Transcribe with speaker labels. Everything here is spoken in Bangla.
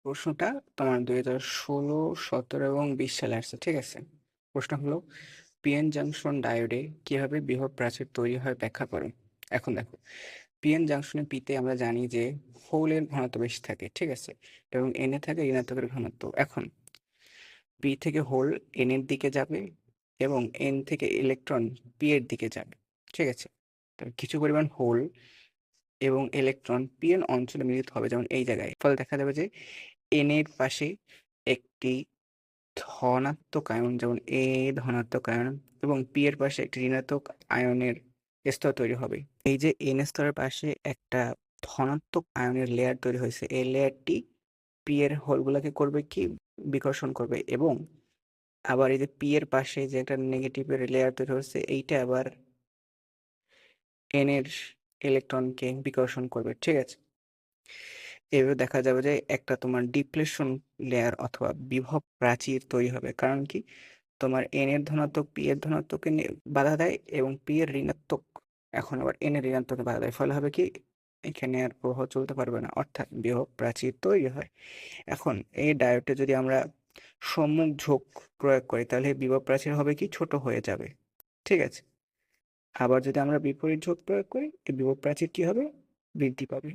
Speaker 1: প্রশ্নটা তোমার 2016, 2017 এবং 20 সালে আসছে, ঠিক আছে। প্রশ্ন হলো, পিএন জাংশন ডায়োডে কিভাবে বিভব প্রাচীর তৈরি হয় ব্যাখ্যা করো। এখন দেখো, পিএন জাংশনে পিতে আমরা জানি যে হোলের ঘনত্ব বেশি থাকে, ঠিক আছে, এবং এনে থাকে ঋণাত্মকের ঘনত্ব। এখন পি থেকে হোল এন এর দিকে যাবে এবং এন থেকে ইলেকট্রন পি এর দিকে যাবে, ঠিক আছে। তবে কিছু পরিমাণ হোল এবং ইলেকট্রন পি এন অঞ্চলে মিলিত হবে, যেমন এই জায়গায়। ফলে দেখা যাবে যে এন এর পাশে একটি ধনাত্মক আয়ন, যেমন এ ধনাত্মক আয়ন, এবং পি এর পাশে একটি ঋণাত্মক আয়নের স্তর তৈরি হবে। এই যে এন স্তরের পাশে একটা ধনাত্মক আয়নের লেয়ার তৈরি হয়েছে, এই লেয়ারটি পি এর হোলগুলোকে করবে কি, বিকর্ষণ করবে। এবং আবার এই যে পি এর পাশে যে একটা নেগেটিভের লেয়ার তৈরি হচ্ছে, এইটা আবার এন এর ইলেকট্রনকে বিকর্ষণ করবে, ঠিক আছে। এভাবে দেখা যাবে যে একটা তোমার ডিপ্লেশন লেয়ার অথবা বিভব প্রাচীর তৈরি হবে। কারণ কি, তোমার এন এর ধনাত্মক পি এর ধনাত্মককে বাধা দেয়, এবং পি এর ঋণাত্মক এখন আবার এন এর ঋণাত্মকে বাধা দেয়। ফলে হবে কি, এখানে আর প্রবাহ চলতে পারবে না, অর্থাৎ বিভব প্রাচীর তৈরি হয়। এখন এই ডায়োডে যদি আমরা সম্মুখ ঝোঁক প্রয়োগ করি, তাহলে বিভব প্রাচীর হবে কি, ছোট হয়ে যাবে, ঠিক আছে। আবার যদি আমরা বিপরীত ঝোঁক প্রয়োগ করি, এই বিভব প্রাচীর কি হবে, বৃদ্ধি পাবে।